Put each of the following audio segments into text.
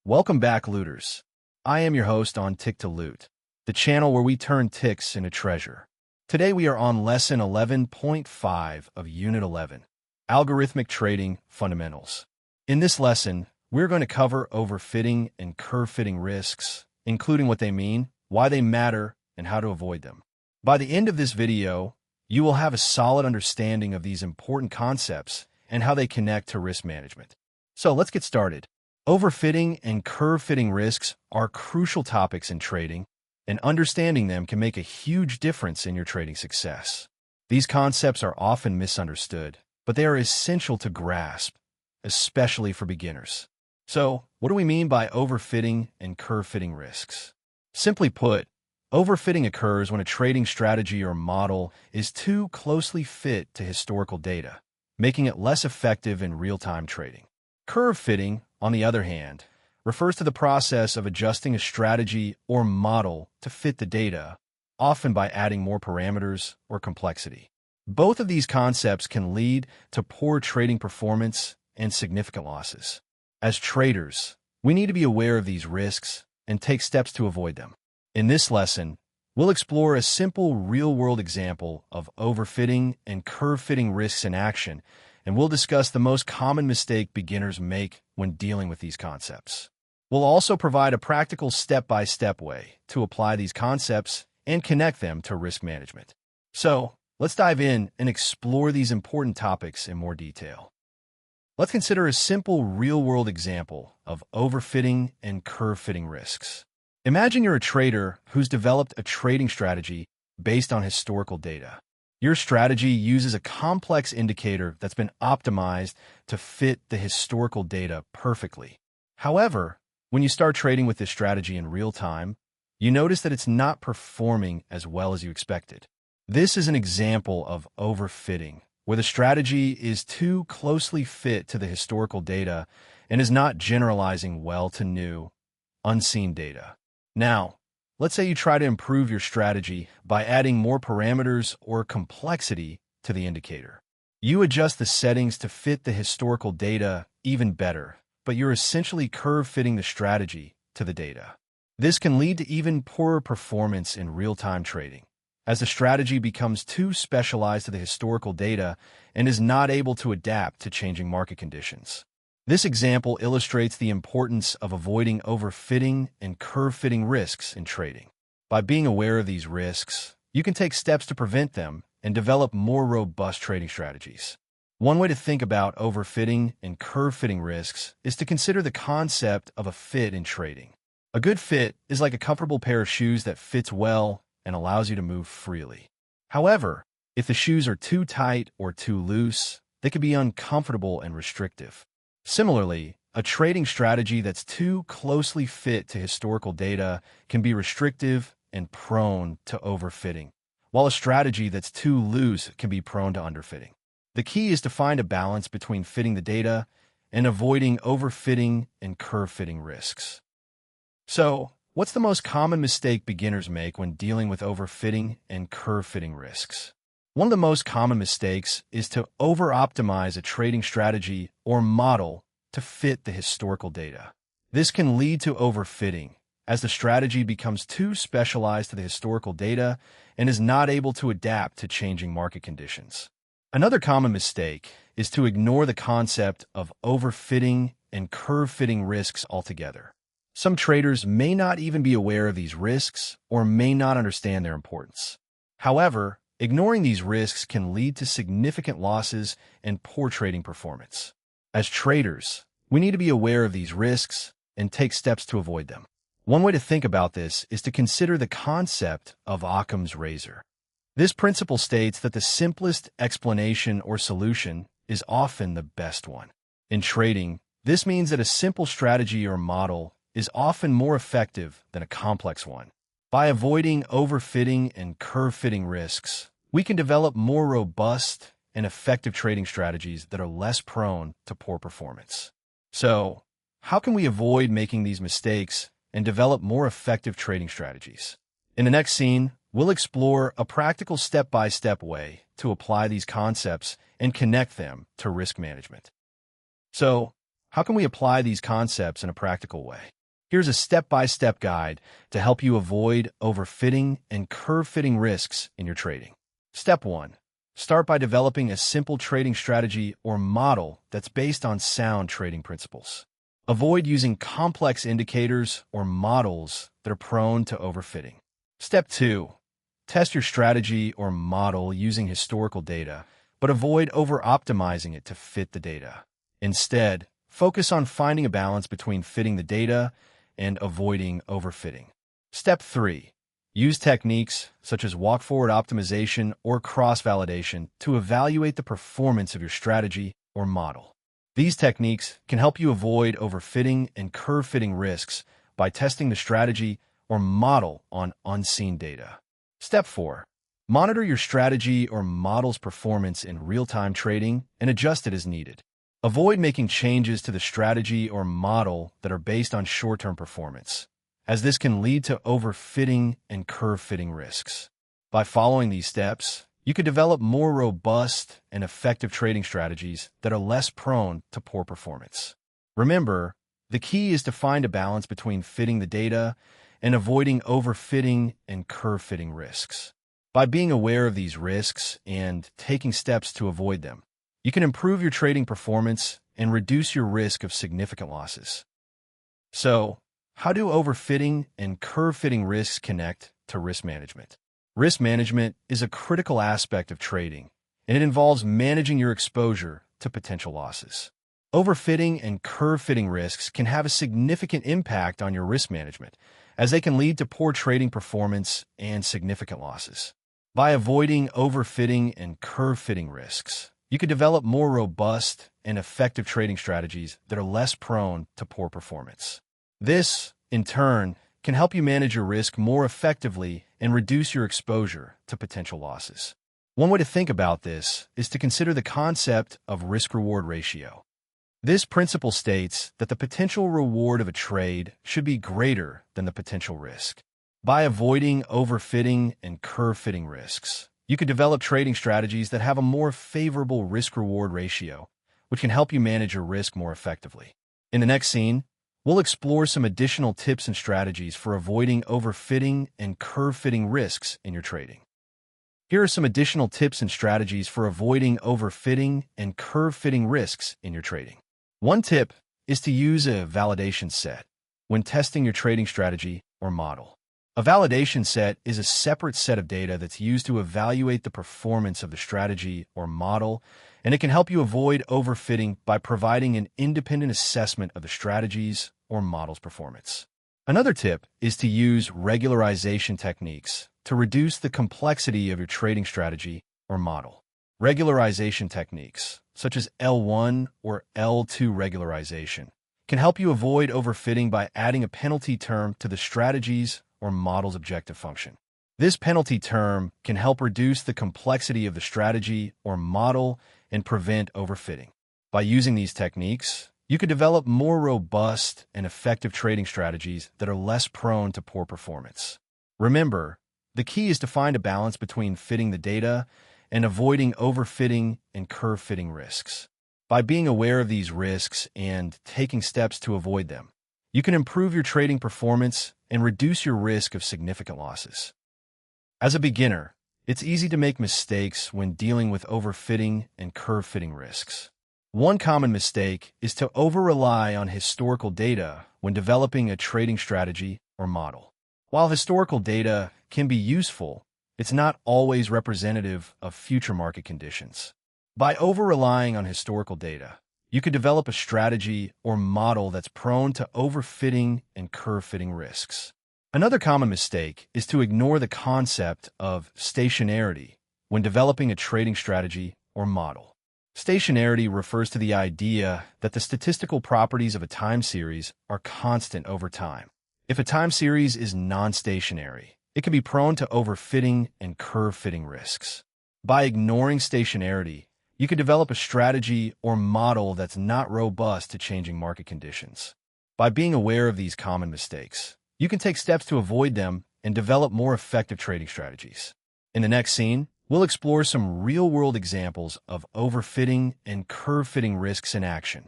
Welcome back, looters. I am your host on Tick to Loot, the channel where we turn ticks into treasure. Today we are on Lesson 11.5 of Unit 11, Algorithmic Trading Fundamentals. In this lesson, we're going to cover overfitting and curve fitting risks, including what they mean, why they matter, and how to avoid them. By the end of this video, you will have a solid understanding of these important concepts and how they connect to risk management. So let's get started. Overfitting and curve fitting risks are crucial topics in trading, and understanding them can make a huge difference in your trading success. These concepts are often misunderstood, but they are essential to grasp, especially for beginners. So, what do we mean by overfitting and curve fitting risks? Simply put, overfitting occurs when a trading strategy or model is too closely fit to historical data, making it less effective in real-time trading. Curve fitting, on the other hand, refers to the process of adjusting a strategy or model to fit the data, often by adding more parameters or complexity. Both of these concepts can lead to poor trading performance and significant losses. As traders, we need to be aware of these risks and take steps to avoid them. In this lesson, we'll explore a simple real-world example of overfitting and curve fitting risks in action, and we'll discuss the most common mistake beginners make when dealing with these concepts. We'll also provide a practical step-by-step way to apply these concepts and connect them to risk management. So, let's dive in and explore these important topics in more detail. Let's consider a simple real-world example of overfitting and curve fitting risks. Imagine you're a trader who's developed a trading strategy based on historical data. Your strategy uses a complex indicator that's been optimized to fit the historical data perfectly. However, when you start trading with this strategy in real time, you notice that it's not performing as well as you expected. This is an example of overfitting, where the strategy is too closely fit to the historical data and is not generalizing well to new, unseen data. Now, let's say you try to improve your strategy by adding more parameters or complexity to the indicator. You adjust the settings to fit the historical data even better, but you're essentially curve fitting the strategy to the data. This can lead to even poorer performance in real-time trading, as the strategy becomes too specialized to the historical data and is not able to adapt to changing market conditions. This example illustrates the importance of avoiding overfitting and curve-fitting risks in trading. By being aware of these risks, you can take steps to prevent them and develop more robust trading strategies. One way to think about overfitting and curve-fitting risks is to consider the concept of a fit in trading. A good fit is like a comfortable pair of shoes that fits well and allows you to move freely. However, if the shoes are too tight or too loose, they can be uncomfortable and restrictive. Similarly, a trading strategy that's too closely fit to historical data can be restrictive and prone to overfitting, while a strategy that's too loose can be prone to underfitting. The key is to find a balance between fitting the data and avoiding overfitting and curve-fitting risks. So, what's the most common mistake beginners make when dealing with overfitting and curve-fitting risks? One of the most common mistakes is to over-optimize a trading strategy or model to fit the historical data. This can lead to overfitting, as the strategy becomes too specialized to the historical data and is not able to adapt to changing market conditions. Another common mistake is to ignore the concept of overfitting and curve-fitting risks altogether. Some traders may not even be aware of these risks or may not understand their importance. However, ignoring these risks can lead to significant losses and poor trading performance. As traders, we need to be aware of these risks and take steps to avoid them. One way to think about this is to consider the concept of Occam's razor. This principle states that the simplest explanation or solution is often the best one. In trading, this means that a simple strategy or model is often more effective than a complex one. By avoiding overfitting and curve-fitting risks, we can develop more robust and effective trading strategies that are less prone to poor performance. So, how can we avoid making these mistakes and develop more effective trading strategies? In the next scene, we'll explore a practical step-by-step way to apply these concepts and connect them to risk management. So, how can we apply these concepts in a practical way? Here's a step-by-step guide to help you avoid overfitting and curve-fitting risks in your trading. Step 1. Start by developing a simple trading strategy or model that's based on sound trading principles. Avoid using complex indicators or models that are prone to overfitting. Step 2. Test your strategy or model using historical data, but avoid over-optimizing it to fit the data. Instead, focus on finding a balance between fitting the data and avoiding overfitting. Step 3. Use techniques such as walk-forward optimization or cross-validation to evaluate the performance of your strategy or model. These techniques can help you avoid overfitting and curve-fitting risks by testing the strategy or model on unseen data. Step 4. Monitor your strategy or model's performance in real-time trading and adjust it as needed. Avoid making changes to the strategy or model that are based on short-term performance, as this can lead to overfitting and curve-fitting risks. By following these steps, you could develop more robust and effective trading strategies that are less prone to poor performance. Remember, the key is to find a balance between fitting the data and avoiding overfitting and curve-fitting risks. By being aware of these risks and taking steps to avoid them, you can improve your trading performance and reduce your risk of significant losses. So, how do overfitting and curve-fitting risks connect to risk management? Risk management is a critical aspect of trading, and it involves managing your exposure to potential losses. Overfitting and curve-fitting risks can have a significant impact on your risk management, as they can lead to poor trading performance and significant losses. By avoiding overfitting and curve-fitting risks, you could develop more robust and effective trading strategies that are less prone to poor performance. This, in turn, can help you manage your risk more effectively and reduce your exposure to potential losses. One way to think about this is to consider the concept of risk-reward ratio. This principle states that the potential reward of a trade should be greater than the potential risk. By avoiding overfitting and curve-fitting risks, you could develop trading strategies that have a more favorable risk-reward ratio, which can help you manage your risk more effectively. In the next scene, we'll explore some additional tips and strategies for avoiding overfitting and curve-fitting risks in your trading. Here are some additional tips and strategies for avoiding overfitting and curve-fitting risks in your trading. One tip is to use a validation set when testing your trading strategy or model. A validation set is a separate set of data that's used to evaluate the performance of the strategy or model, and it can help you avoid overfitting by providing an independent assessment of the strategies or model's performance. Another tip is to use regularization techniques to reduce the complexity of your trading strategy or model. Regularization techniques, such as L1 or L2 regularization, can help you avoid overfitting by adding a penalty term to the strategies or model's objective function. This penalty term can help reduce the complexity of the strategy or model and prevent overfitting. By using these techniques, you could develop more robust and effective trading strategies that are less prone to poor performance. Remember, the key is to find a balance between fitting the data and avoiding overfitting and curve-fitting risks. By being aware of these risks and taking steps to avoid them, you can improve your trading performance and reduce your risk of significant losses. As a beginner, it's easy to make mistakes when dealing with overfitting and curve-fitting risks. One common mistake is to over-rely on historical data when developing a trading strategy or model. While historical data can be useful, it's not always representative of future market conditions. By over-relying on historical data, you could develop a strategy or model that's prone to overfitting and curve-fitting risks. Another common mistake is to ignore the concept of stationarity when developing a trading strategy or model. Stationarity refers to the idea that the statistical properties of a time series are constant over time. If a time series is non-stationary, it can be prone to overfitting and curve-fitting risks. By ignoring stationarity, you could develop a strategy or model that's not robust to changing market conditions. By being aware of these common mistakes, you can take steps to avoid them and develop more effective trading strategies. In the next scene, we'll explore some real-world examples of overfitting and curve-fitting risks in action.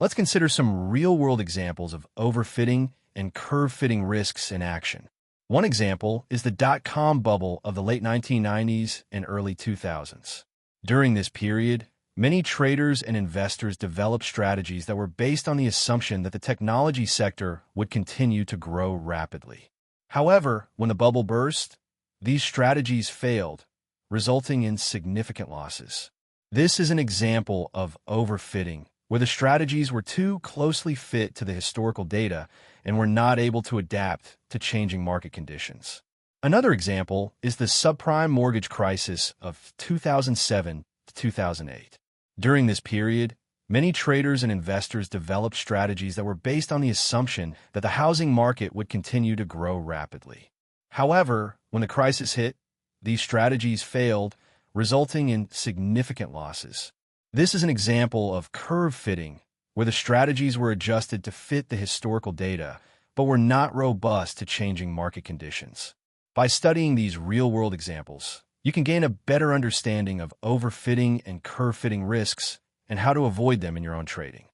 Let's consider some real-world examples of overfitting and curve-fitting risks in action. One example is the dot-com bubble of the late 1990s and early 2000s. During this period, many traders and investors developed strategies that were based on the assumption that the technology sector would continue to grow rapidly. However, when the bubble burst, these strategies failed, resulting in significant losses. This is an example of overfitting, where the strategies were too closely fit to the historical data and were not able to adapt to changing market conditions. Another example is the subprime mortgage crisis of 2007 to 2008. During this period, many traders and investors developed strategies that were based on the assumption that the housing market would continue to grow rapidly. However, when the crisis hit, these strategies failed, resulting in significant losses. This is an example of curve fitting, where the strategies were adjusted to fit the historical data, but were not robust to changing market conditions. By studying these real-world examples, you can gain a better understanding of overfitting and curve-fitting risks and how to avoid them in your own trading.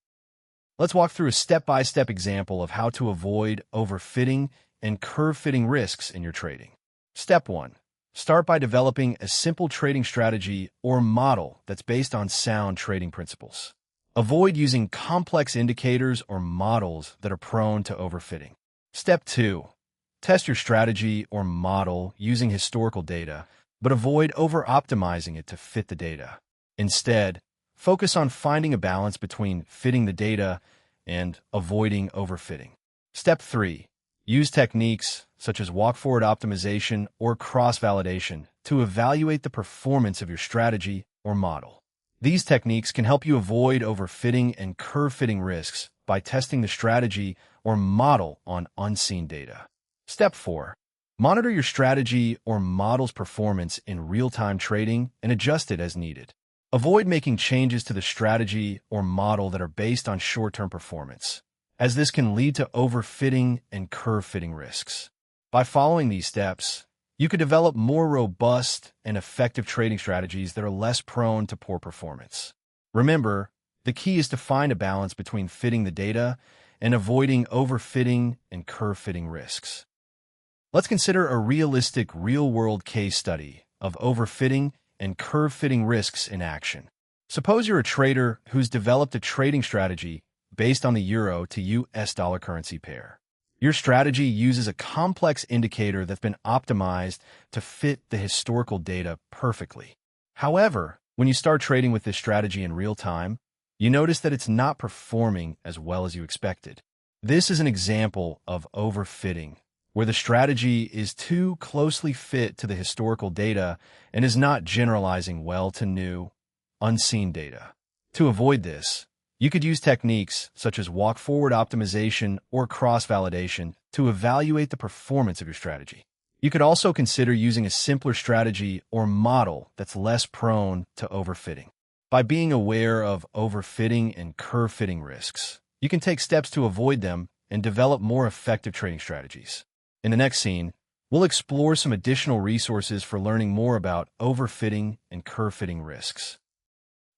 Let's walk through a step-by-step example of how to avoid overfitting and curve-fitting risks in your trading. Step 1. Start by developing a simple trading strategy or model that's based on sound trading principles. Avoid using complex indicators or models that are prone to overfitting. Step 2. Test your strategy or model using historical data, but avoid over-optimizing it to fit the data. Instead, focus on finding a balance between fitting the data and avoiding overfitting. Step 3. Use techniques such as walk-forward optimization or cross-validation to evaluate the performance of your strategy or model. These techniques can help you avoid overfitting and curve-fitting risks by testing the strategy or model on unseen data. Step 4. Monitor your strategy or model's performance in real-time trading and adjust it as needed. Avoid making changes to the strategy or model that are based on short-term performance, as this can lead to overfitting and curve-fitting risks. By following these steps, you could develop more robust and effective trading strategies that are less prone to poor performance. Remember, the key is to find a balance between fitting the data and avoiding overfitting and curve-fitting risks. Let's consider a realistic real-world case study of overfitting and curve-fitting risks in action. Suppose you're a trader who's developed a trading strategy based on the euro to US dollar currency pair. Your strategy uses a complex indicator that's been optimized to fit the historical data perfectly. However, when you start trading with this strategy in real time, you notice that it's not performing as well as you expected. This is an example of overfitting, where the strategy is too closely fit to the historical data and is not generalizing well to new, unseen data. To avoid this, you could use techniques such as walk-forward optimization or cross-validation to evaluate the performance of your strategy. You could also consider using a simpler strategy or model that's less prone to overfitting. By being aware of overfitting and curve-fitting risks, you can take steps to avoid them and develop more effective trading strategies. In the next scene, we'll explore some additional resources for learning more about overfitting and curve-fitting risks.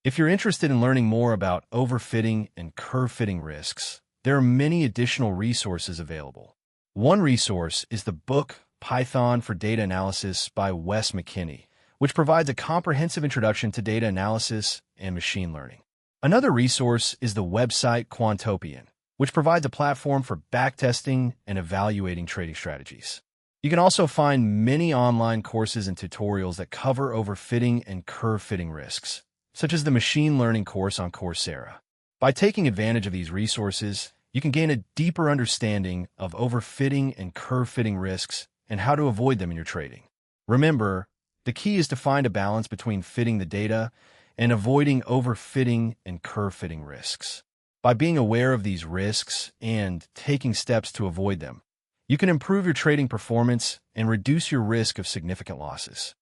If you're interested in learning more about overfitting and curve-fitting risks, there are many additional resources available. One resource is the book Python for Data Analysis by Wes McKinney, which provides a comprehensive introduction to data analysis and machine learning. Another resource is the website Quantopian, which provides a platform for backtesting and evaluating trading strategies. You can also find many online courses and tutorials that cover overfitting and curve-fitting risks, such as the machine learning course on Coursera. By taking advantage of these resources, you can gain a deeper understanding of overfitting and curve-fitting risks and how to avoid them in your trading. Remember, the key is to find a balance between fitting the data and avoiding overfitting and curve-fitting risks. By being aware of these risks and taking steps to avoid them, you can improve your trading performance and reduce your risk of significant losses.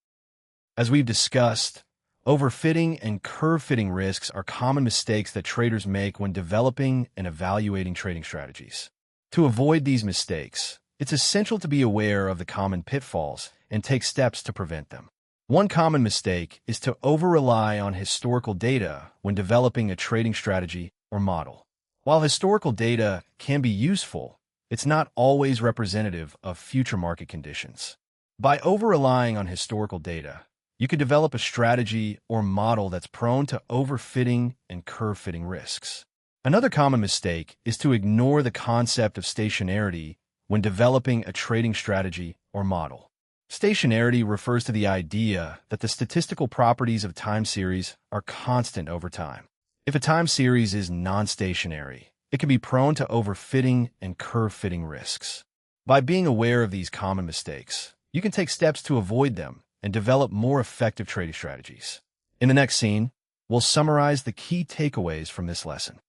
As we've discussed, overfitting and curve-fitting risks are common mistakes that traders make when developing and evaluating trading strategies. To avoid these mistakes, it's essential to be aware of the common pitfalls and take steps to prevent them. One common mistake is to over-rely on historical data when developing a trading strategy or model. While historical data can be useful, it's not always representative of future market conditions. By over-relying on historical data, you could develop a strategy or model that's prone to overfitting and curve-fitting risks. Another common mistake is to ignore the concept of stationarity when developing a trading strategy or model. Stationarity refers to the idea that the statistical properties of time series are constant over time. If a time series is non-stationary, it can be prone to overfitting and curve-fitting risks. By being aware of these common mistakes, you can take steps to avoid them and develop more effective trading strategies. In the next scene, we'll summarize the key takeaways from this lesson.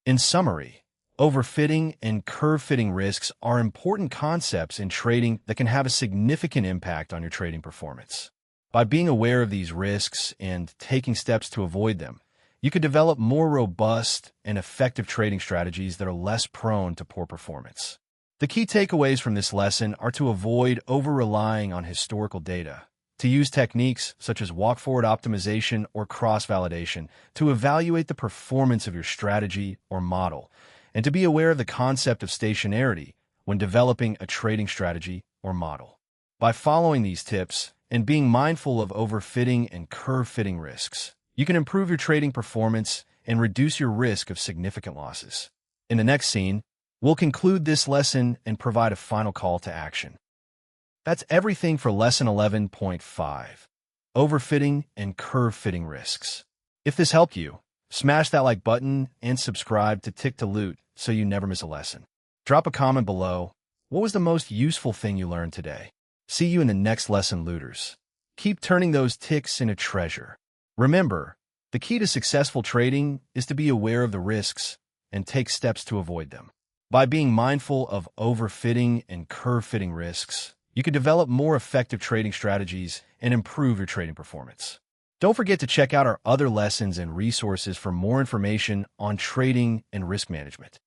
In summary, overfitting and curve-fitting risks are important concepts in trading that can have a significant impact on your trading performance. By being aware of these risks and taking steps to avoid them, you could develop more robust and effective trading strategies that are less prone to poor performance. The key takeaways from this lesson are to avoid over-relying on historical data, to use techniques such as walk-forward optimization or cross-validation to evaluate the performance of your strategy or model, and to be aware of the concept of stationarity when developing a trading strategy or model. By following these tips and being mindful of overfitting and curve-fitting risks, you can improve your trading performance and reduce your risk of significant losses. In the next scene, we'll conclude this lesson and provide a final call to action. That's everything for Lesson 11.5, Overfitting and Curve-Fitting Risks. If this helped you, smash that like button and subscribe to Tick to Loot so you never miss a lesson. Drop a comment below. What was the most useful thing you learned today? See you in the next lesson, looters. Keep turning those ticks into treasure. Remember, the key to successful trading is to be aware of the risks and take steps to avoid them. By being mindful of overfitting and curve-fitting risks, you can develop more effective trading strategies and improve your trading performance. Don't forget to check out our other lessons and resources for more information on trading and risk management.